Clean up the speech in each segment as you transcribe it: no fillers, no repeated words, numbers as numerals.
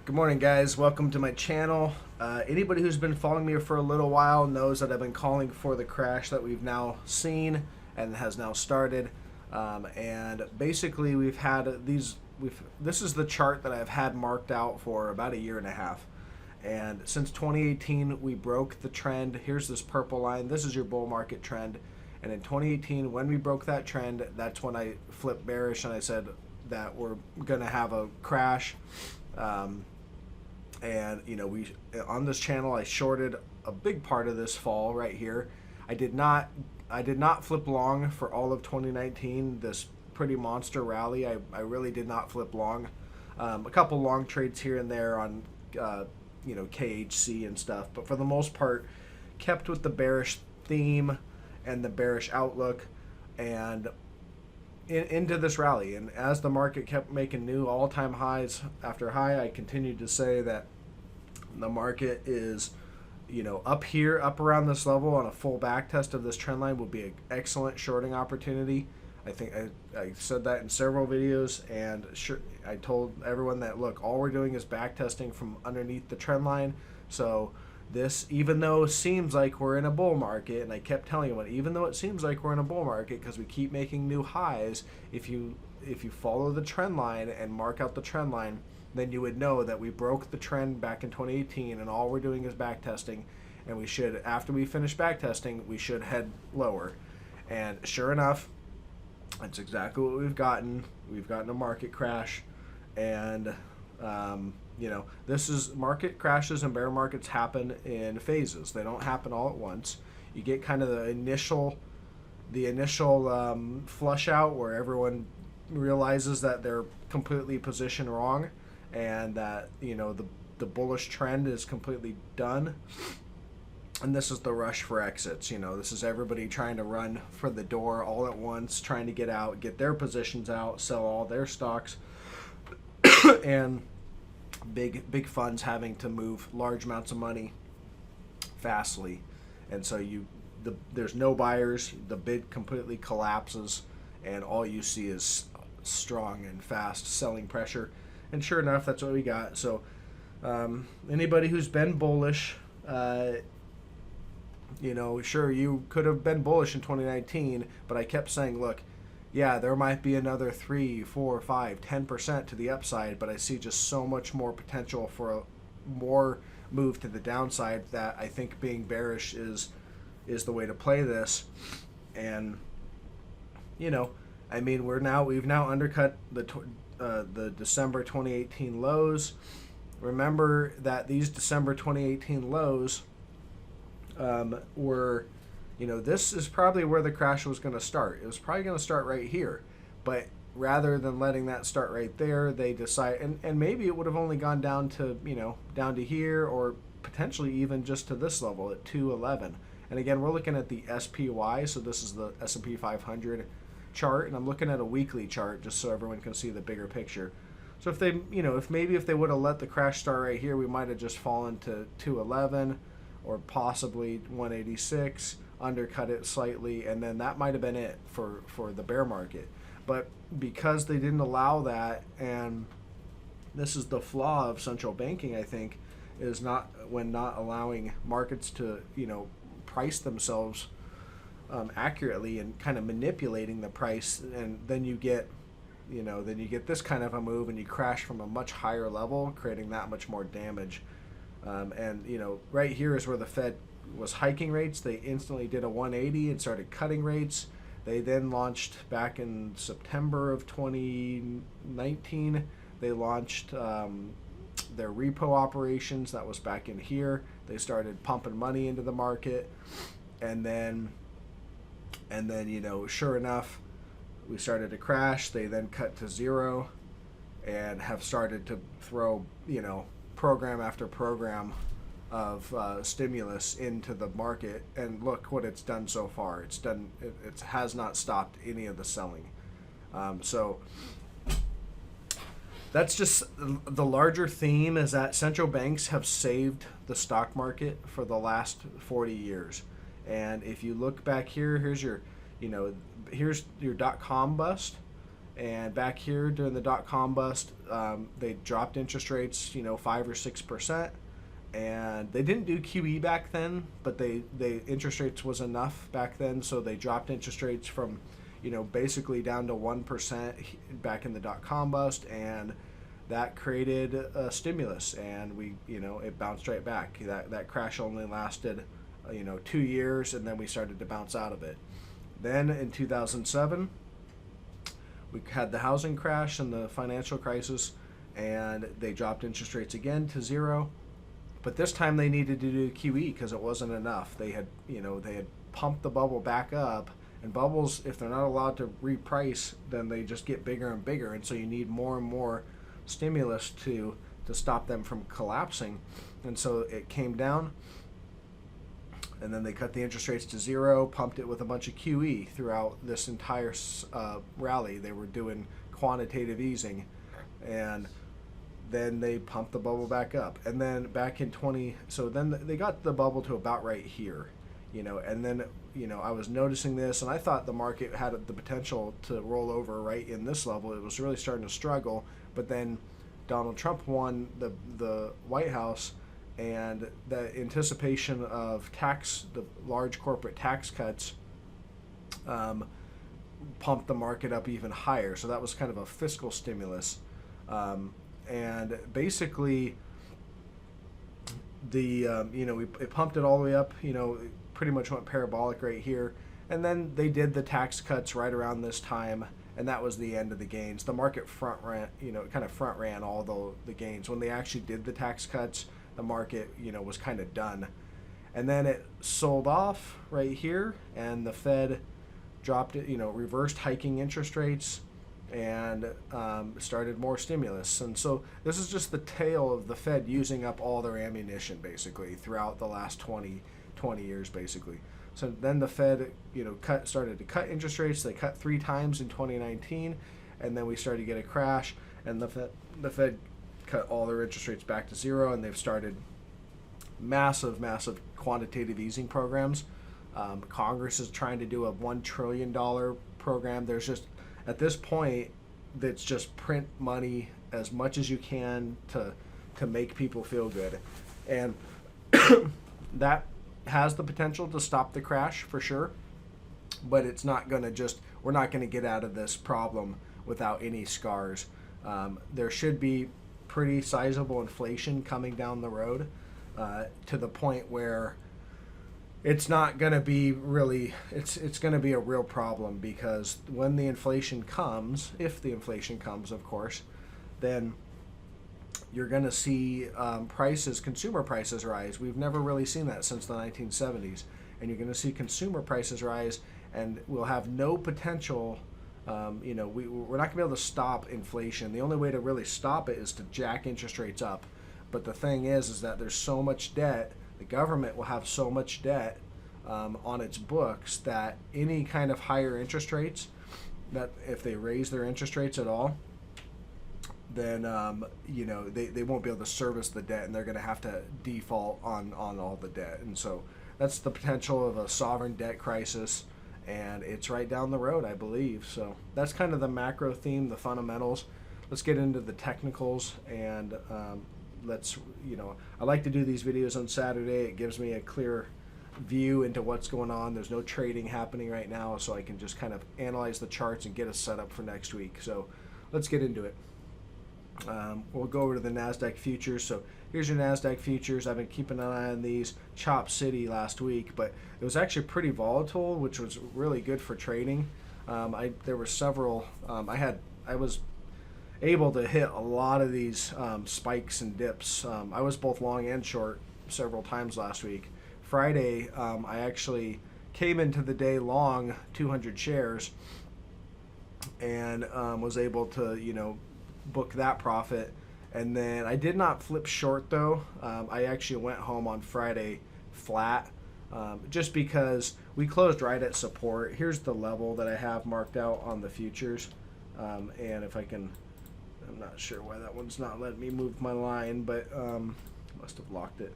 Good morning, guys. Welcome to my channel. Anybody who's been following me for a little while knows that I've been calling for the crash that we've now seen and has now started. And basically, we've had these. This is the chart that I've had marked out for about a year and a half. And since 2018, we broke the trend. Here's this purple line. This is your bull market trend. And in 2018, when we broke that trend, that's when I flipped bearish and I said that we're going to have a crash. And you know, we on this channel I shorted a big part of this fall right here. I did not flip long for all of 2019. This pretty monster rally, I really did not flip long. A couple long trades here and there on you know, KHC and stuff, but for the most part kept with the bearish theme and the bearish outlook and into this rally. And as the market kept making new all-time highs after high, I continued to say that the market is, you know, up here, up around this level on a full back test of this trend line would be an excellent shorting opportunity. I think I said that in several videos, and sure, I told everyone that, look, all we're doing is back testing from underneath the trend line. So this, even though it seems like we're in a bull market, and I kept telling you, even though it seems like we're in a bull market because we keep making new highs, if you follow the trend line and mark out the trend line, then you would know that we broke the trend back in 2018 and all we're doing is back testing, and we should, after we finish back testing, we should head lower. And sure enough, that's exactly what we've gotten. We've gotten a market crash, and you know, this is market crashes and bear markets happen in phases. They don't happen all at once. You get kind of the initial flush out where everyone realizes that they're completely positioned wrong and that, you know, the bullish trend is completely done. And this is the rush for exits. You know, this is everybody trying to run for the door all at once, trying to get out, get their positions out, sell all their stocks, and big funds having to move large amounts of money fastly. And so there's no buyers, the bid completely collapses, and all you see is strong and fast selling pressure. And sure enough, that's what we got. So anybody who's been bullish, you know, sure, you could have been bullish in 2019, but I kept saying, look, yeah, there might be another 3, 4, 5, 10% to the upside, but I see just so much more potential for a more move to the downside that I think being bearish is the way to play this. And you know, I mean, we've now undercut the December 2018 lows. Remember that these December 2018 lows were, you know, this is probably where the crash was going to start. It was probably going to start right here. But rather than letting that start right there, they decide, and maybe it would have only gone down to, you know, down to here, or potentially even just to this level at 211. And again, we're looking at the SPY, so this is the S&P 500 chart, and I'm looking at a weekly chart just so everyone can see the bigger picture. So if they, you know, if they would have let the crash start right here, we might have just fallen to 211 or possibly 186. Undercut it slightly, and then that might have been it for the bear market. But because they didn't allow that, and this is the flaw of central banking, I think, is not allowing markets to, you know, price themselves accurately and kind of manipulating the price, and then you get, you know, this kind of a move and you crash from a much higher level, creating that much more damage. And you know, right here is where the Fed was hiking rates. They instantly did a 180 and started cutting rates. They then launched back in September of 2019. They launched their repo operations. That was back in here. They started pumping money into the market, and then you know, sure enough, we started to crash. They then cut to zero and have started to throw, you know, program after program of stimulus into the market, and look what it's done so far. It has not stopped any of the selling. So that's just the larger theme, is that central banks have saved the stock market for the last 40 years. And if you look back here, here's your, you know, here's your .com bust, And back here during the dot-com bust, they dropped interest rates, 5 or 6%, and they didn't do QE back then, but they interest rates was enough back then, so they dropped interest rates from, basically down to 1% back in the dot-com bust, and that created a stimulus, and it bounced right back. That crash only lasted, 2 years, and then we started to bounce out of it. Then in 2007. We had the housing crash and the financial crisis, and they dropped interest rates again to 0. But this time they needed to do QE because it wasn't enough. They had pumped the bubble back up, and bubbles, if they're not allowed to reprice, then they just get bigger and bigger, and so you need more and more stimulus to stop them from collapsing. And so it came down, and then they cut the interest rates to 0, pumped it with a bunch of QE throughout this entire rally. They were doing quantitative easing, and then they pumped the bubble back up. And then back in then they got the bubble to about right here, and then, I was noticing this, and I thought the market had the potential to roll over right in this level. It was really starting to struggle, but then Donald Trump won the White House, and the anticipation of the large corporate tax cuts pumped the market up even higher. So that was kind of a fiscal stimulus. And basically, it pumped it all the way up, it pretty much went parabolic right here. And then they did the tax cuts right around this time, and that was the end of the gains. The market front ran all the gains. When they actually did the tax cuts, the market, was kind of done. And then it sold off right here, and the Fed dropped it, reversed hiking interest rates, and started more stimulus. And so this is just the tale of the Fed using up all their ammunition, basically, throughout the last 20 years, basically. So then the Fed, started to cut interest rates. They cut 3 times in 2019, and then we started to get a crash, and the Fed cut all their interest rates back to 0, and they've started massive quantitative easing programs. Congress is trying to do a $1 trillion program. There's just, at this point, that's just print money as much as you can to make people feel good. And that has the potential to stop the crash for sure, but it's not going to we're not going to get out of this problem without any scars. There should be pretty sizable inflation coming down the road, to the point where it's not going to be really, it's going to be a real problem, because when the inflation comes, if the inflation comes, of course, then you're going to see consumer prices rise. We've never really seen that since the 1970s. And you're going to see consumer prices rise, and we'll have no potential. We're not going to be able to stop inflation. The only way to really stop it is to jack interest rates up. But the thing is that there's so much debt. The government will have so much debt on its books that any kind of higher interest rates, that if they raise their interest rates at all, then they won't be able to service the debt, and they're going to have to default on all the debt. And so that's the potential of a sovereign debt crisis, and it's right down the road, I believe. So that's kind of the macro theme, the fundamentals. Let's get into the technicals, and I like to do these videos on Saturday. It gives me a clear view into what's going on. There's no trading happening right now, so I can just kind of analyze the charts and get us set up for next week. So let's get into it. We'll go over to the NASDAQ futures. So here's your NASDAQ futures. I've been keeping an eye on these. Chop City last week, but it was actually pretty volatile, which was really good for trading. There were several. I was able to hit a lot of these spikes and dips. I was both long and short several times last week. Friday, I actually came into the day long 200 shares, and was able to book that profit. And then I did not flip short though. I actually went home on Friday flat, just because we closed right at support. Here's the level that I have marked out on the futures, and if I can, I'm not sure why that one's not letting me move my line, but must have locked it.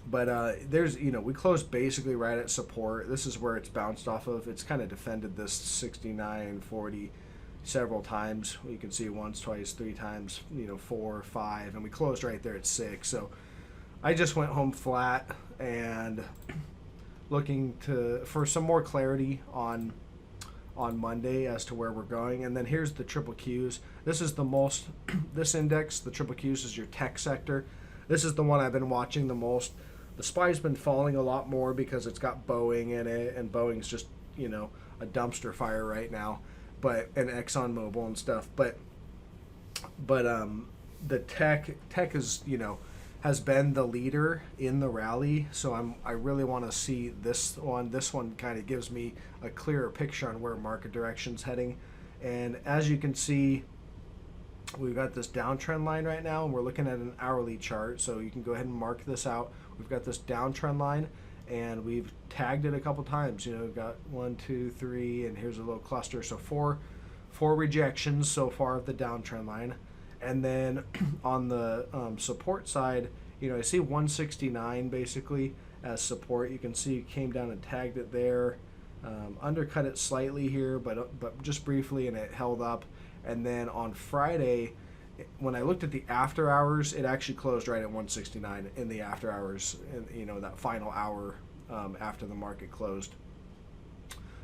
But there's, we closed basically right at support. This is where it's bounced off of. It's kind of defended this 69.40 several times. You can see once, twice, three times, 4, 5, and we closed right there at 6. So I just went home flat and looking for some more clarity on Monday as to where we're going. And then here's the triple Qs. This is the most, this index, the triple Qs, is your tech sector. This is the one I've been watching the most. The SPY's been falling a lot more because it's got Boeing in it, and Boeing's just, a dumpster fire right now. And ExxonMobil and stuff. But the tech is, has been the leader in the rally. So I really want to see this one. This one kind of gives me a clearer picture on where market direction's heading. And as you can see, we've got this downtrend line right now, and we're looking at an hourly chart. So you can go ahead and mark this out. We've got this downtrend line, and we've tagged it a couple times. We've got 1, 2, 3, and here's a little cluster. So four rejections so far of the downtrend line. And then on the support side, I see 169 basically as support. You can see it came down and tagged it there, undercut it slightly here, but just briefly, and it held up. And then on Friday, when I looked at the after hours, it actually closed right at 169 in the after hours, that final hour after the market closed.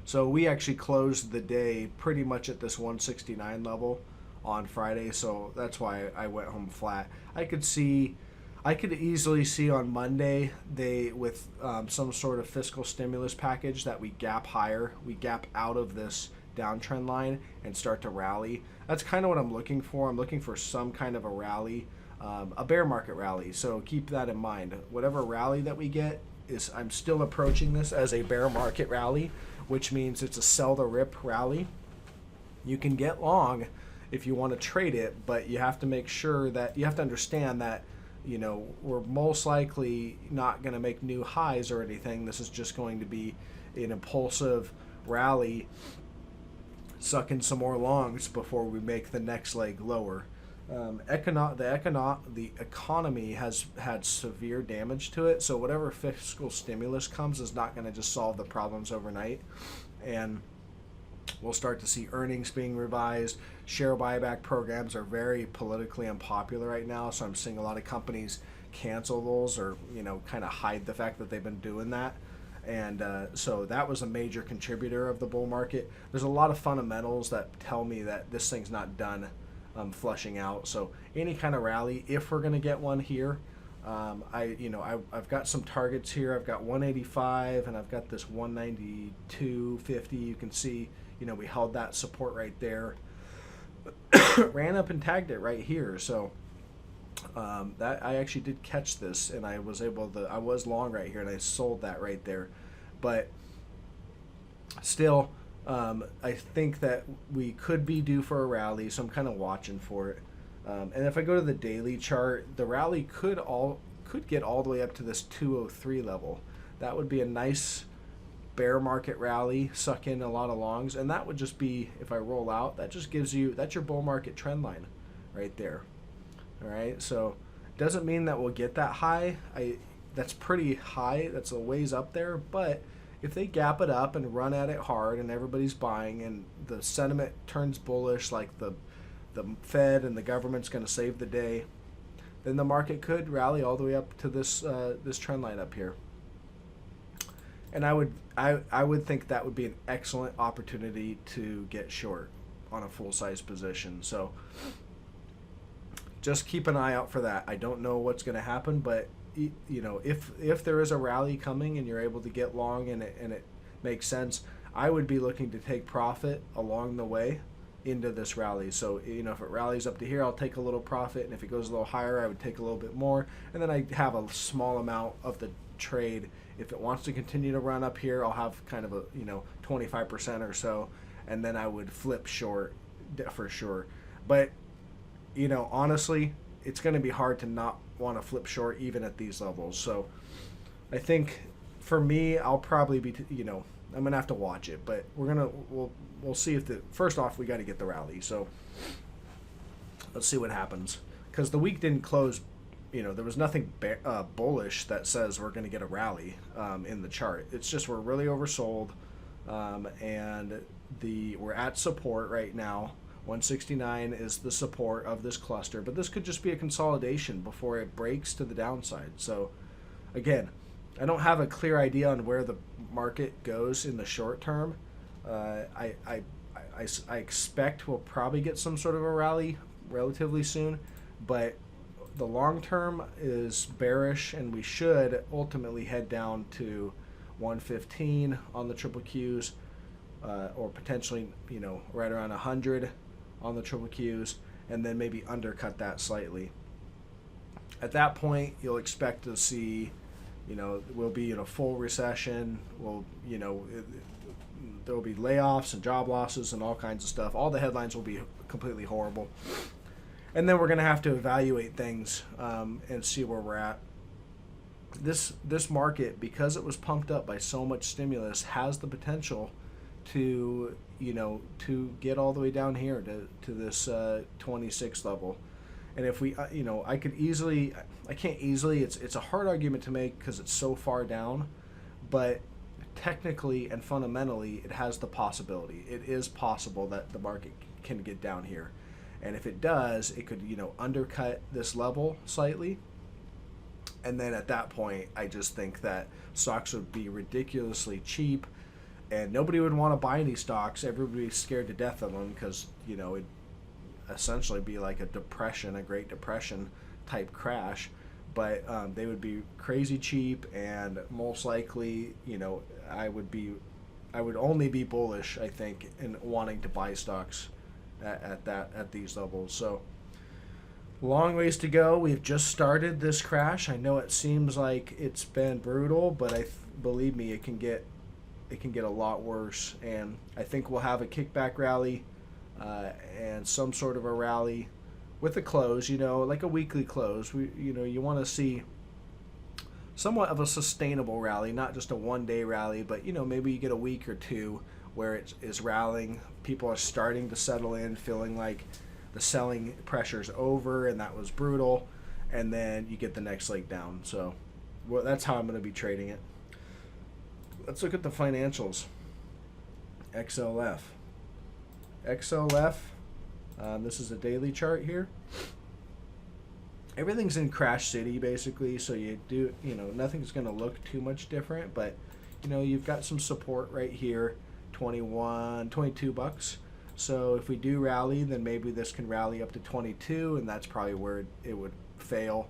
So we actually closed the day pretty much at this 169 level on Friday, so that's why I went home flat. I could easily see on Monday with some sort of fiscal stimulus package that we gap higher, we gap out of this downtrend line and start to rally. That's kind of what I'm looking for. I'm looking for some kind of a rally, a bear market rally. So keep that in mind. Whatever rally that we get, I'm still approaching this as a bear market rally, which means it's a sell the rip rally. You can get long if you want to trade it, but you have to make sure that you have to understand that we're most likely not going to make new highs or anything. This is just going to be an impulsive rally, suck in some more longs before we make the next leg lower. The economy has had severe damage to it, so whatever fiscal stimulus comes is not going to just solve the problems overnight. And we'll start to see earnings being revised. Share buyback programs are very politically unpopular right now, so I'm seeing a lot of companies cancel those or kind of hide the fact that they've been doing that. And so that was a major contributor of the bull market. There's a lot of fundamentals that tell me that this thing's not done flushing out. So any kind of rally, if we're going to get one here, I've got some targets here. I've got 185 and I've got this 192.50. You can see, we held that support right there. Ran up and tagged it right here. So that I actually did catch this, and I was long right here, and I sold that right there. But still, I think that we could be due for a rally, so I'm kind of watching for it. And if I go to the daily chart, the rally could get all the way up to this 203 level. That would be a nice bear market rally, suck in a lot of longs, and that would just be, if I roll out, that just gives you, that's your bull market trend line right there. All right, so doesn't mean that we'll get that high. That's pretty high. That's a ways up there, but if they gap it up and run at it hard and everybody's buying and the sentiment turns bullish, like the Fed and the government's going to save the day, then the market could rally all the way up to this trend line up here. And I would think that would be an excellent opportunity to get short on a full size position. So just keep an eye out for that. I don't know what's going to happen, but if there is a rally coming and you're able to get long and it makes sense, I would be looking to take profit along the way into this rally. So if it rallies up to here, I'll take a little profit, and if it goes a little higher, I would take a little bit more, and then I have a small amount of the trade. If it wants to continue to run up here, I'll have kind of a 25% or so, and then I would flip short for sure. But honestly, it's going to be hard to not want to flip short even at these levels. So I think for me, I'll probably be I'm gonna have to watch it, but we'll see if first off, we got to get the rally. So let's see what happens, because the week didn't close there was nothing bullish that says we're going to get a rally in the chart. It's just we're really oversold, and we're at support right now. 169 is the support of this cluster, but this could just be a consolidation before it breaks to the downside. So again, I don't have a clear idea on where the market goes in the short term. I expect we'll probably get some sort of a rally relatively soon, but the long term is bearish, and we should ultimately head down to 115 on the triple Qs, or potentially right around 100 on the triple Qs, and then maybe undercut that slightly. At that point, you'll expect to see, we'll be in a full recession. There'll be layoffs and job losses and all kinds of stuff. All the headlines will be completely horrible. And then we're going to have to evaluate things and see where we're at. This market, because it was pumped up by so much stimulus, has the potential to get all the way down here to this 26 level. And if we, I can't easily, it's a hard argument to make because it's so far down, but technically and fundamentally, it has the possibility. It is possible that the market can get down here. And if it does, it could, undercut this level slightly. And then at that point, I just think that stocks would be ridiculously cheap, and nobody would want to buy any stocks. Everybody's scared to death of them because, it'd essentially be like a Great Depression type crash. But they would be crazy cheap, and most likely, I would only be bullish, I think, in wanting to buy stocks at these levels. So long ways to go. We've just started this crash. I know it seems like it's been brutal, but believe me, it can get a lot worse. And I think we'll have a kickback rally and some sort of a rally with a close, like a weekly close. You want to see somewhat of a sustainable rally, not just a one-day rally, but maybe you get a week or two where it is rallying. People are starting to settle in, feeling like the selling pressure's over and that was brutal, and then you get the next leg down. So that's how I'm going to be trading it. Let's look at the financials. XLF. This is a daily chart here. Everything's in crash city basically, so nothing's going to look too much different, but you've got some support right here, 22 bucks. So if we do rally, then maybe this can rally up to 22, and that's probably where it would fail.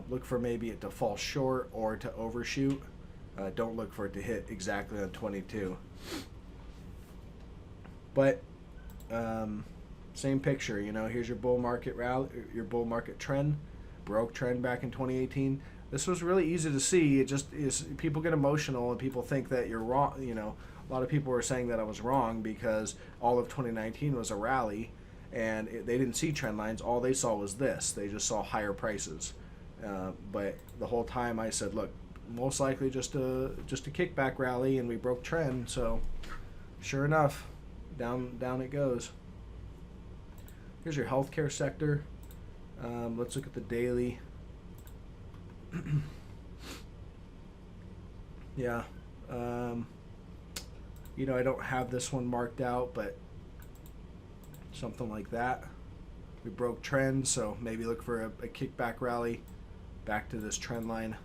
Look for maybe it to fall short or to overshoot. Don't look for it to hit exactly on 22. But same picture, here's your bull market rally, your bull market trend, broke trend back in 2018. This was really easy to see. It just is, people get emotional and people think that you're wrong. A lot of people were saying that I was wrong because all of 2019 was a rally, and they didn't see trend lines. All they saw was this. They just saw higher prices. But the whole time I said, look, most likely just a kickback rally, and we broke trend. So sure enough, down it goes. Here's your healthcare sector. Let's look at the daily. Yeah. I don't have this one marked out, but something like that. We broke trend, so maybe look for a kickback rally back to this trend line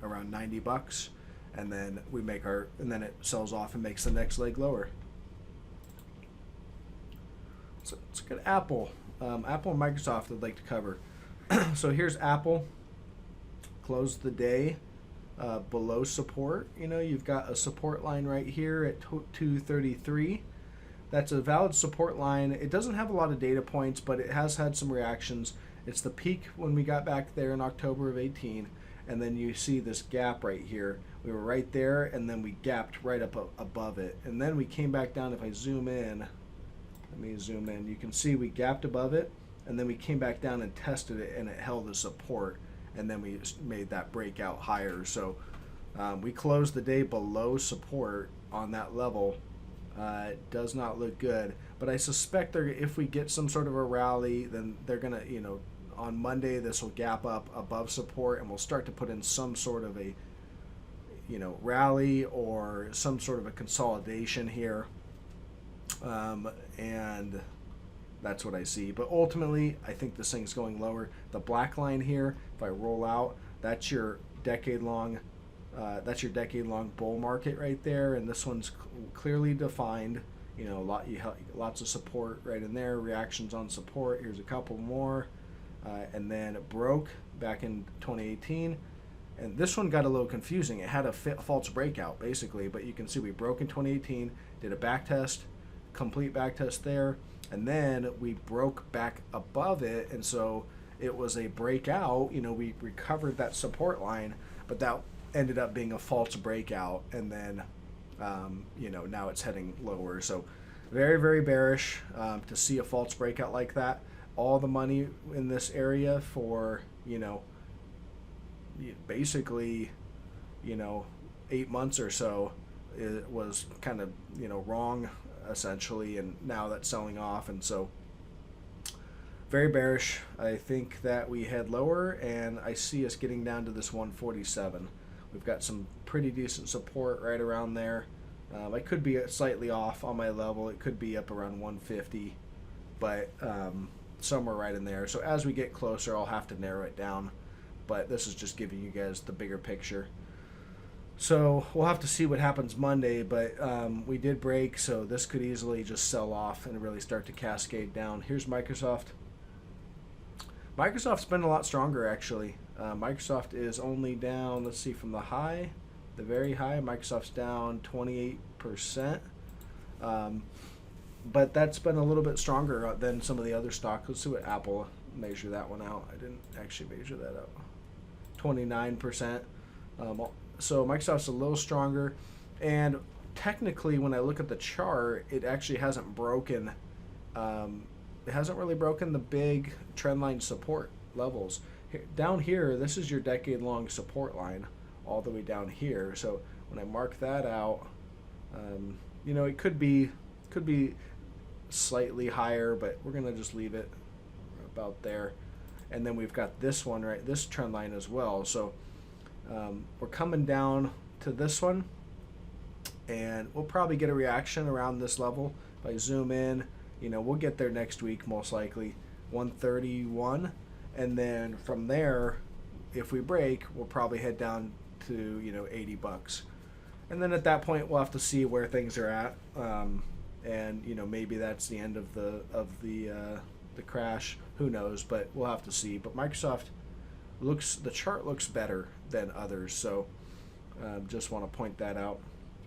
around 90 bucks, and then and then it sells off and makes the next leg lower. So let's look at Apple. Apple and Microsoft I'd like to cover. So here's Apple. Closed the day below support. You've got a support line right here at 233. That's a valid support line. It doesn't have a lot of data points, but it has had some reactions. It's the peak when we got back there in October of 18, and then you see this gap right here. We were right there, and then we gapped right up above it, and then we came back down. If I zoom in, let me zoom in. You can see we gapped above it, and then we came back down and tested it, and it held the support, and then we made that breakout higher. So we closed the day below support on that level. It does not look good, but I suspect if we get some sort of a rally, then they're gonna, on Monday, this will gap up above support, and we'll start to put in some sort of a rally or some sort of a consolidation here, and that's what I see. But ultimately, I think this thing's going lower. The black line here, if I roll out, that's your decade-long bull market right there, and this one's clearly defined. Lots of support right in there. Reactions on support. Here's a couple more, and then it broke back in 2018. And this one got a little confusing. It had a false breakout, basically, but you can see we broke in 2018, did a back test, complete back test there, and then we broke back above it, and so it was a breakout. We recovered that support line, but that ended up being a false breakout, and then, now it's heading lower. So very, very bearish to see a false breakout like that. All the money in this area for, basically 8 months or so, it was kind of wrong essentially, and now that's selling off, and so very bearish. I think that we head lower, and I see us getting down to this 147. We've got some pretty decent support right around there. I could be slightly off on my level. It could be up around 150, but somewhere right in there. So as we get closer, I'll have to narrow it down, but this is just giving you guys the bigger picture. So we'll have to see what happens Monday, but we did break, so this could easily just sell off and really start to cascade down. Here's Microsoft. Microsoft's been a lot stronger, actually. Microsoft is only down, let's see, from the high, the very high, Microsoft's down 28%. But that's been a little bit stronger than some of the other stocks. Let's see what Apple, measure that one out. I didn't actually measure that out. 29%. So Microsoft's a little stronger, and technically when I look at the chart, it actually hasn't broken. It hasn't really broken the big trendline support levels. Down here, this is your decade-long support line, all the way down here. So when I mark that out, it could be slightly higher, but we're gonna just leave it about there. And then we've got this one, right, this trend line as well. So we're coming down to this one, and we'll probably get a reaction around this level. If I zoom in, we'll get there next week, most likely 131, and then from there, if we break, we'll probably head down to $80, and then at that point we'll have to see where things are at, and maybe that's the end of the crash. Who knows? But we'll have to see. But Microsoft the chart looks better than others, so just want to point that out.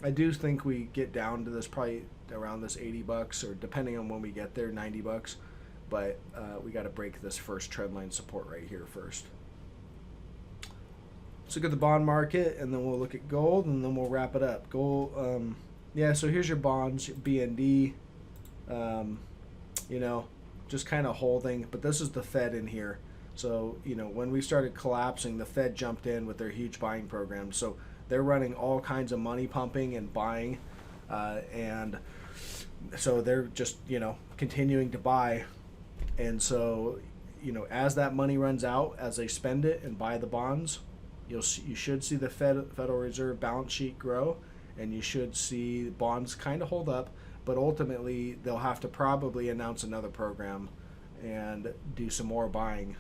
I do think we get down to this probably around this $80, or depending on when we get there, $90. But we got to break this first trendline support right here first. Let's look at the bond market, and then we'll look at gold, and then we'll wrap it up. Gold, yeah. So here's your bonds, BND. Just kind of holding, but this is the Fed in here. So when we started collapsing, the Fed jumped in with their huge buying program. So they're running all kinds of money pumping and buying, and so they're just continuing to buy. And so as that money runs out, as they spend it and buy the bonds, you should see the Federal Reserve balance sheet grow, and you should see bonds kind of hold up. But ultimately, they'll have to probably announce another program and do some more buying.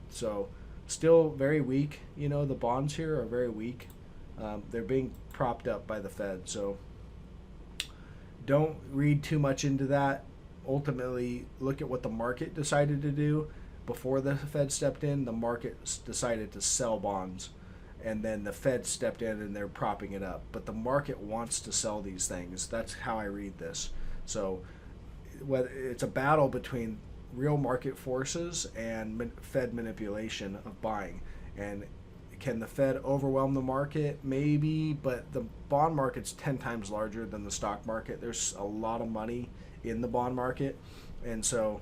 So still very weak. The bonds here are very weak. They're being propped up by the Fed. So don't read too much into that. Ultimately, look at what the market decided to do. Before the Fed stepped in, the market decided to sell bonds. And then the Fed stepped in and they're propping it up. But the market wants to sell these things. That's how I read this. So whether it's a battle between real market forces and Fed manipulation of buying. And can the Fed overwhelm the market? Maybe, but the bond market's 10 times larger than the stock market. There's a lot of money in the bond market. And so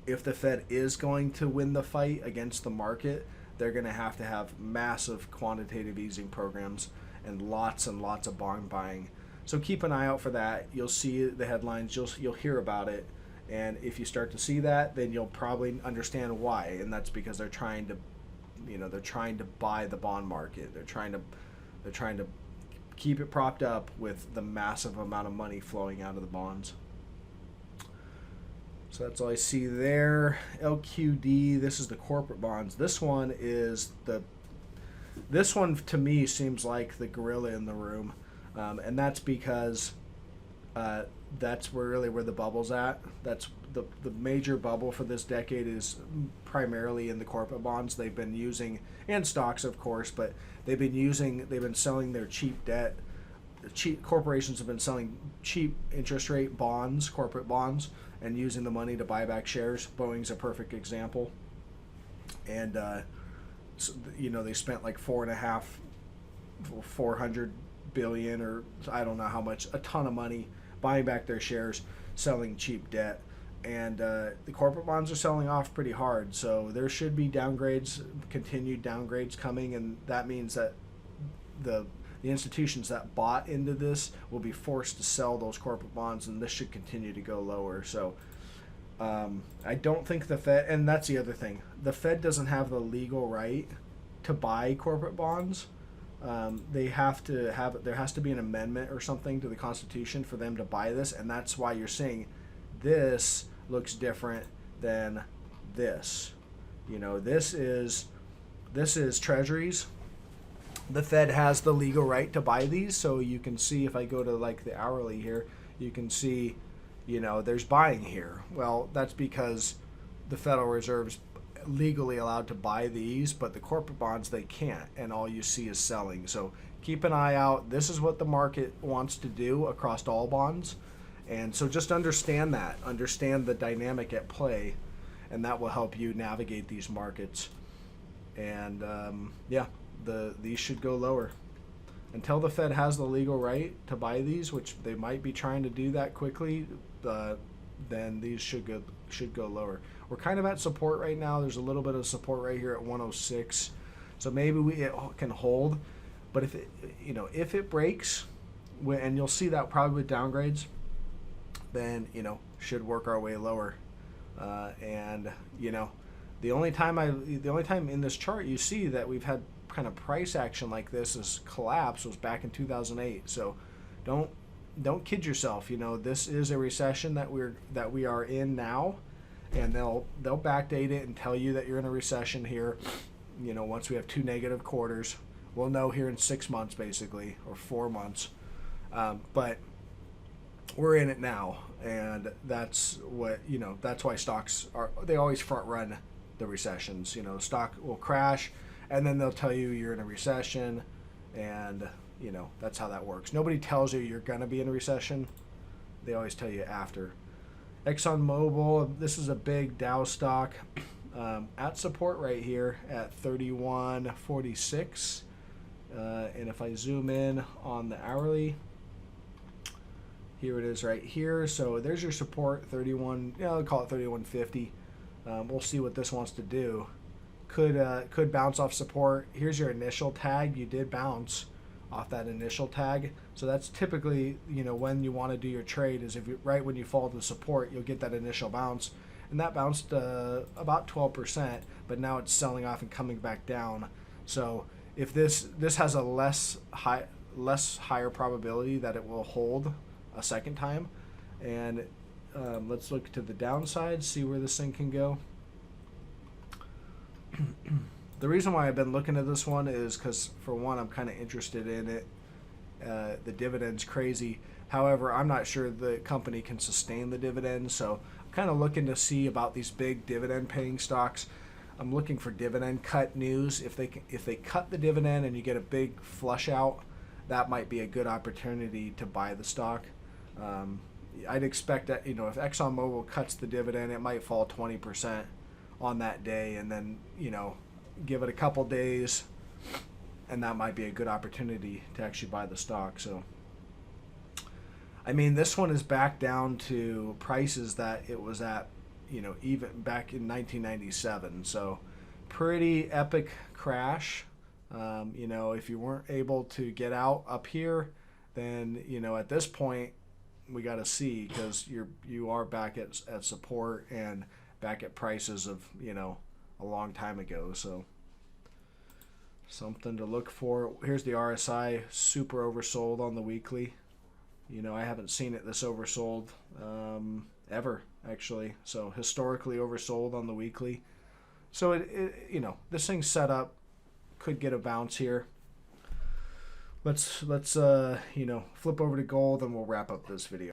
if the Fed is going to win the fight against the market, they're going to have massive quantitative easing programs and lots of bond buying. So keep an eye out for that. You'll see the headlines. You'll hear about it. And if you start to see that, then you'll probably understand why. And that's because they're trying to, they're trying to buy the bond market. They're trying to keep it propped up with the massive amount of money flowing out of the bonds. So that's all I see there. LQD, this is the corporate bonds. This one to me seems like the gorilla in the room. And that's because that's where the bubble's at. That's the major bubble for this decade is primarily in the corporate bonds. They've been using, and stocks of course, but they've been selling their cheap debt. Corporations have been selling cheap interest rate bonds, corporate bonds, and using the money to buy back shares. Boeing's a perfect example. And they spent like 400 billion, or I don't know how much, a ton of money buying back their shares, selling cheap debt. And the corporate bonds are selling off pretty hard. So there should be continued downgrades coming, and that means that the institutions that bought into this will be forced to sell those corporate bonds, and this should continue to go lower. So I don't think the Fed, and that's the other thing, the Fed doesn't have the legal right to buy corporate bonds. There has to be an amendment or something to the Constitution for them to buy this, and that's why you're seeing this looks different than this. This is Treasuries. The Fed has the legal right to buy these, so you can see if I go to like the hourly here, you can see, there's buying here. Well, that's because the Federal Reserve's legally allowed to buy these, but the corporate bonds they can't, and all you see is selling. So keep an eye out. This is what the market wants to do across all bonds, and so just understand the dynamic at play, and that will help you navigate these markets. And these should go lower until the Fed has the legal right to buy these, which they might be trying to do that quickly. Then these should go lower. We're kind of at support right now. There's a little bit of support right here at 106, so maybe it can hold. But if it breaks, and you'll see that probably with downgrades, then should work our way lower. The only time in this chart you see that we've had kind of price action like this is collapse was back in 2008. So don't kid yourself. This is a recession that we are in now, and they'll backdate it and tell you that you're in a recession here. Once we have 2 negative quarters, we'll know here in 6 months basically, or 4 months. But we're in it now, and that's why stocks they always front run the recessions. Stock will crash, and then they'll tell you you're in a recession, and that's how that works. Nobody tells you you're going to be in a recession. They always tell you after. ExxonMobil, this is a big Dow stock, at support right here at 31.46. And if I zoom in on the hourly, here it is right here. So there's your support, 31. I'll call it 31.50. We'll see what this wants to do. Could bounce off support. Here's your initial tag. You did bounce off that initial tag, so that's typically when you want to do your trade is right when you fall to support, you'll get that initial bounce, and that bounced about 12%, but now it's selling off and coming back down. So if this has a less higher probability that it will hold a second time, and let's look to the downside, see where this thing can go. The reason why I've been looking at this one is because, for one, I'm kind of interested in it. The dividend's crazy. However, I'm not sure the company can sustain the dividend, so I'm kind of looking to see about these big dividend-paying stocks. I'm looking for dividend cut news. If they cut the dividend and you get a big flush out, that might be a good opportunity to buy the stock. I'd expect that if ExxonMobil cuts the dividend, it might fall 20% on that day, and then give it a couple days, and that might be a good opportunity to actually buy the stock. So this one is back down to prices that it was at even back in 1997. So pretty epic crash. If you weren't able to get out up here, then at this point we got to see, because you are back at support and back at prices of, a long time ago. So something to look for. Here's the RSI, super oversold on the weekly. I haven't seen it this oversold ever, actually. So historically oversold on the weekly. So this thing's set up, could get a bounce here. Let's flip over to gold and we'll wrap up this video.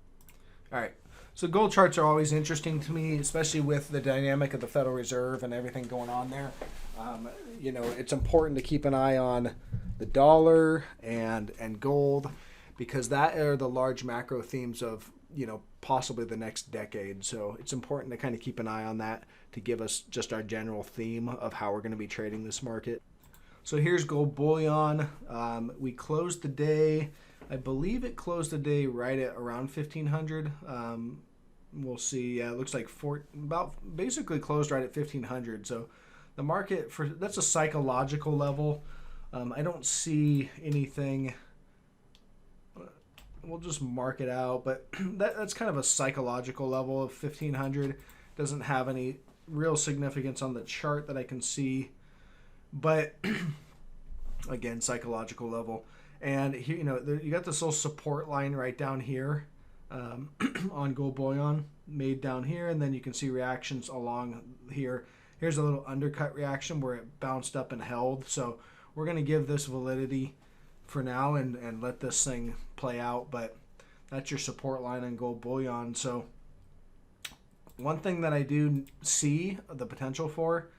All right. So gold charts are always interesting to me, especially with the dynamic of the Federal Reserve and everything going on there. It's important to keep an eye on the dollar and gold, because that are the large macro themes of, possibly the next decade. So it's important to kind of keep an eye on that to give us just our general theme of how we're going to be trading this market. So here's gold bullion. We closed the day, I believe it closed the day right at around 1,500. We'll see. Yeah, it looks like basically closed right at 1,500. So the market, that's a psychological level. I don't see anything. We'll just mark it out, but that's kind of a psychological level of 1,500. Doesn't have any real significance on the chart that I can see, but again, psychological level. And here, you got this little support line right down here on gold bullion, made down here, and then you can see reactions along here. Here's a little undercut reaction where it bounced up and held. So we're going to give this validity for now and let this thing play out, but that's your support line on gold bullion. So one thing that I do see the potential for,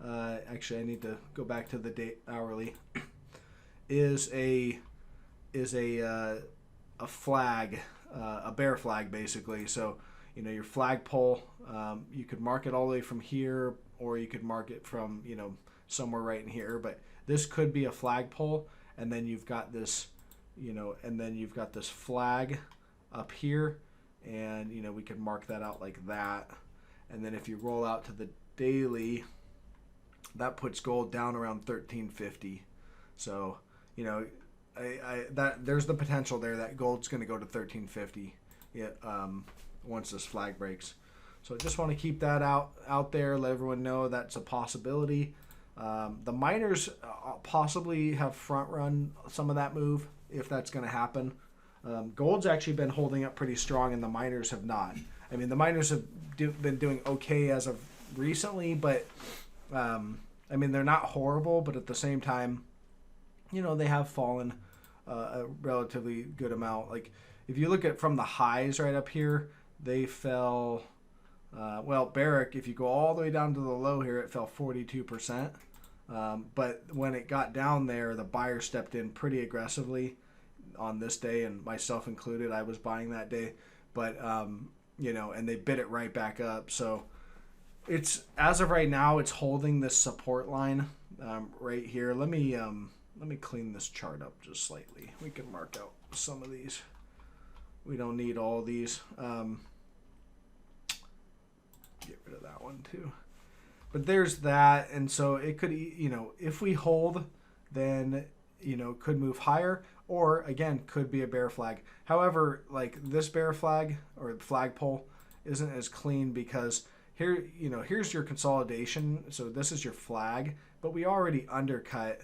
actually I need to go back to the day hourly, is a flag, a bear flag basically. So your flagpole, you could mark it all the way from here, or you could mark it from somewhere right in here, but this could be a flagpole. And then you've got this, this flag up here, and we could mark that out like that. And then if you roll out to the daily, that puts gold down around 1350. So there's the potential there that gold's going to go to 1350, once this flag breaks. So I just want to keep that out there, let everyone know that's a possibility. The miners possibly have front run some of that move if that's going to happen. Gold's actually been holding up pretty strong, and the miners have not. I mean, the miners have been doing okay as of recently, but they're not horrible. But at the same time, they have fallen a relatively good amount. Like if you look at from the highs right up here, they fell. Barrick, if you go all the way down to the low here, it fell 42%. But when it got down there, the buyer stepped in pretty aggressively on this day, and myself included. I was buying that day, but and they bid it right back up. So it's, as of right now, it's holding this support line right here. Let me clean this chart up just slightly. We can mark out some of these. We don't need all of these. Get rid of that one too. But there's that, and so it could, if we hold, then could move higher, or again could be a bear flag. However, like this bear flag or flagpole isn't as clean, because here, here's your consolidation. So this is your flag, but we already undercut,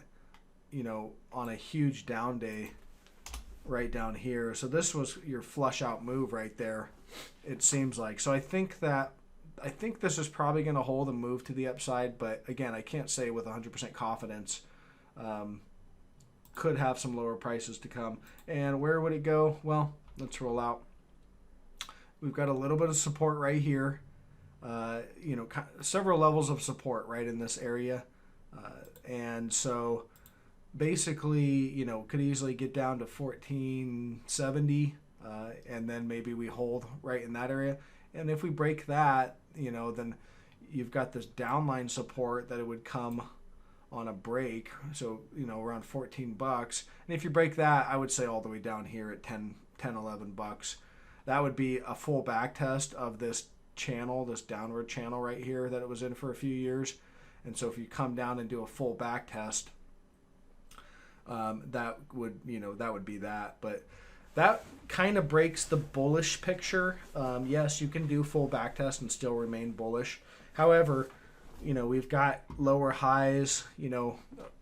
on a huge down day right down here. So this was your flush out move right there, it seems like. So I think this is probably going to hold and move to the upside, but again, I can't say with 100% confidence. Could have some lower prices to come. And where would it go? Well, let's roll out. We've got a little bit of support right here. Several levels of support right in this area. And so basically, could easily get down to 1470, and then maybe we hold right in that area. And if we break that, then you've got this downline support that it would come on a break. So, around $14. And if you break that, I would say all the way down here at $11. That would be a full back test of this channel, this downward channel right here that it was in for a few years. And so if you come down and do a full back test, that would be that. But that kind of breaks the bullish picture. Yes, you can do full backtest and still remain bullish. However, we've got lower highs,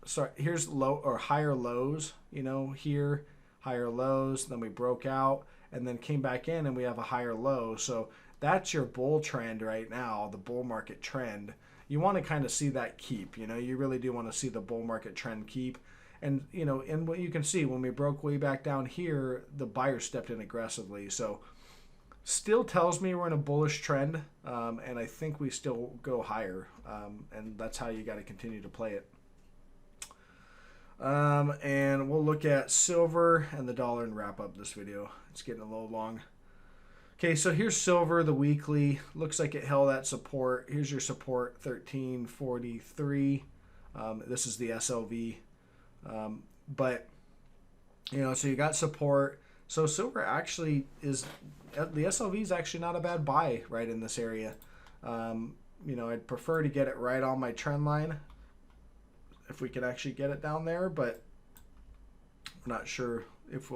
sorry, here's low or higher lows, here, higher lows, then we broke out and then came back in and we have a higher low. So that's your bull trend right now, the bull market trend. You want to kind of see that keep, you really do want to see the bull market trend keep. And, and what you can see when we broke way back down here, the buyer stepped in aggressively. So still tells me we're in a bullish trend, and I think we still go higher, and that's how you got to continue to play it. And we'll look at silver and the dollar and wrap up this video. It's getting a little long. Okay, so here's silver, the weekly. Looks like it held that support. Here's your support, 1343. This is the SLV. But, so you got support. So silver actually is, the SLV is actually not a bad buy right in this area. I'd prefer to get it right on my trend line if we could actually get it down there, but I'm not sure if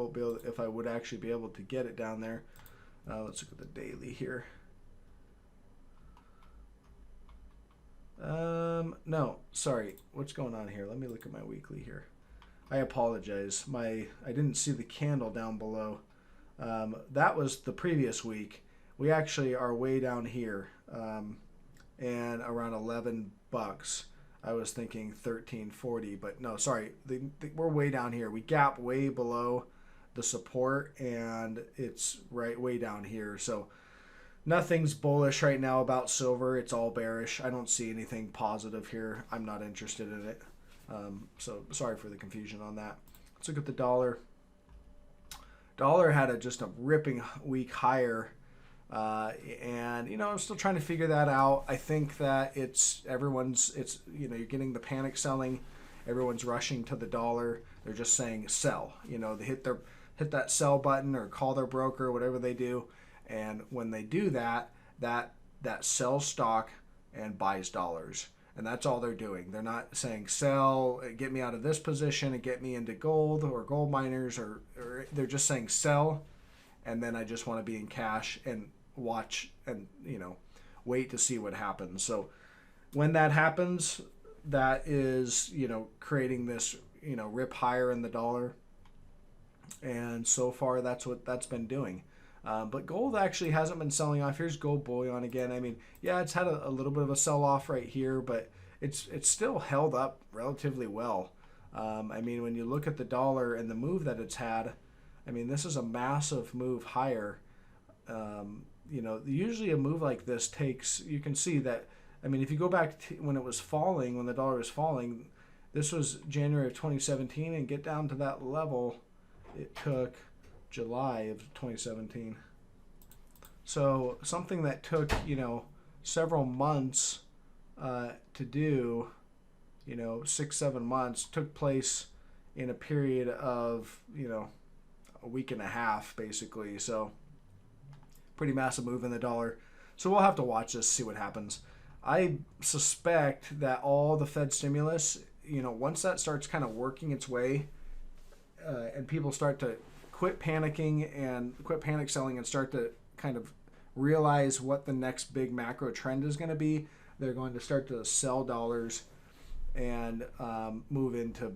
I would actually be able to get it down there. Let's look at the daily here. No, sorry. What's going on here? Let me look at my weekly here. I apologize. I didn't see the candle down below. That was the previous week. We actually are way down here, and around $11. I was thinking 1340, but no, sorry. We're way down here. We gap way below the support, and it's right way down here. So nothing's bullish right now about silver. It's all bearish. I don't see anything positive here. I'm not interested in it. So sorry for the confusion on that. Let's look at the dollar. Dollar had just a ripping week higher, and I'm still trying to figure that out. I think that you're getting the panic selling. Everyone's rushing to the dollar. They're just saying sell. They hit that sell button or call their broker, whatever they do, and when they do that sells stock and buys dollars. And that's all they're doing. They're not saying sell, get me out of this position and get me into gold or gold miners, or they're just saying sell, and then I just want to be in cash and watch and wait to see what happens. So when that happens, that is creating this rip higher in the dollar, and so far that's what that's been doing. But gold actually hasn't been selling off. Here's gold bullion again. I mean, yeah, it's had a little bit of a sell-off right here, but it's still held up relatively well. I mean, when you look at the dollar and the move that it's had, I mean, this is a massive move higher. Usually a move like this takes, you can see that, I mean, if you go back to when it was falling, when the dollar was falling, this was January of 2017, and get down to that level, it took July of 2017. So something that took several months to do, 6-7 months, took place in a period of a week and a half basically. So pretty massive move in the dollar. So we'll have to watch this, see what happens. I suspect that all the Fed stimulus, once that starts kind of working its way, and people start to quit panicking and quit panic selling and start to kind of realize what the next big macro trend is going to be, they're going to start to sell dollars and move into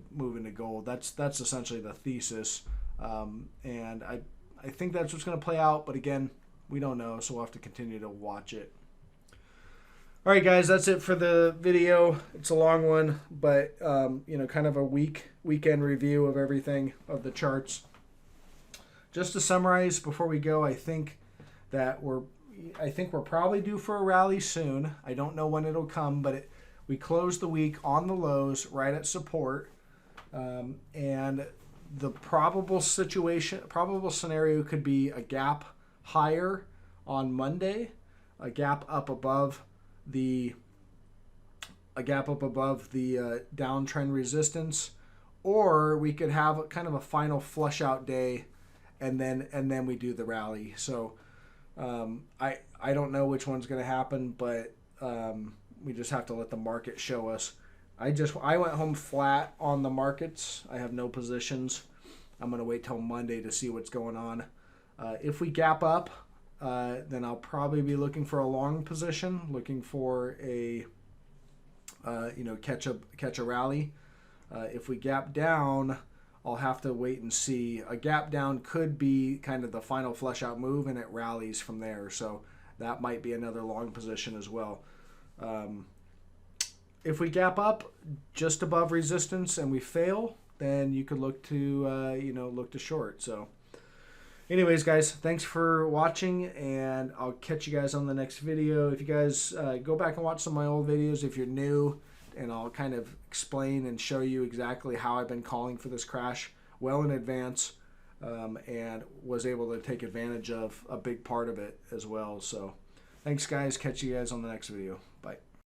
gold. That's essentially the thesis, and I think that's what's going to play out. But again, we don't know, so we'll have to continue to watch it. All right, guys, that's it for the video. It's a long one, but kind of a weekend review of everything, of the charts. Just to summarize before we go, I think we're probably due for a rally soon. I don't know when it'll come, but we closed the week on the lows right at support, and the probable scenario could be a gap higher on Monday, a gap up above the downtrend resistance, or we could have kind of a final flush out day, and then we do the rally. So I don't know which one's going to happen, but we just have to let the market show us. I went home flat on the markets. I have no positions. I'm going to wait till Monday to see what's going on. If we gap up, then I'll probably be looking for a long position, looking for a catch a rally. If we gap down, I'll have to wait and see. A gap down could be kind of the final flush out move, and it rallies from there. So that might be another long position as well. If we gap up just above resistance and we fail, then you could look to look to short. So anyways, guys, thanks for watching, and I'll catch you guys on the next video. If you guys go back and watch some of my old videos if you're new, and I'll kind of explain and show you exactly how I've been calling for this crash well in advance, and was able to take advantage of a big part of it as well. So thanks, guys. Catch you guys on the next video.